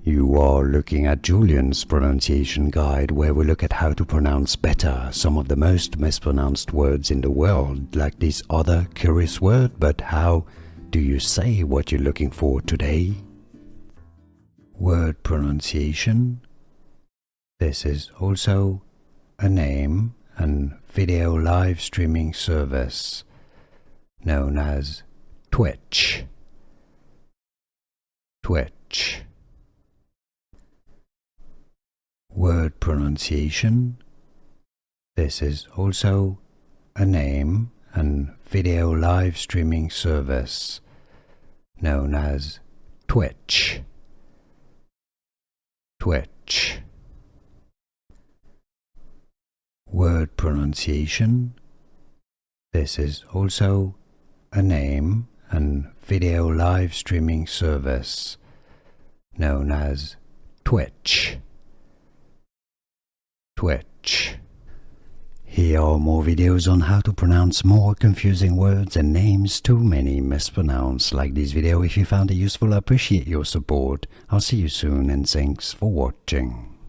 You are looking at Julian's pronunciation guide, where we look at how to pronounce better some of the most mispronounced words in the world, like this other curious word. But how do you say what you're looking for today? Word pronunciation. This is also a name and video live streaming service known as Twitch. Twitch. Word pronunciation. This is also a name and video live streaming service known as Twitch. Twitch. Word pronunciation. This is also a name and video live streaming service known as Twitch. Twitch. Here are more videos on how to pronounce more confusing words and names too many mispronounced. Like this video if you found it useful. I appreciate your support. I'll see you soon and thanks for watching.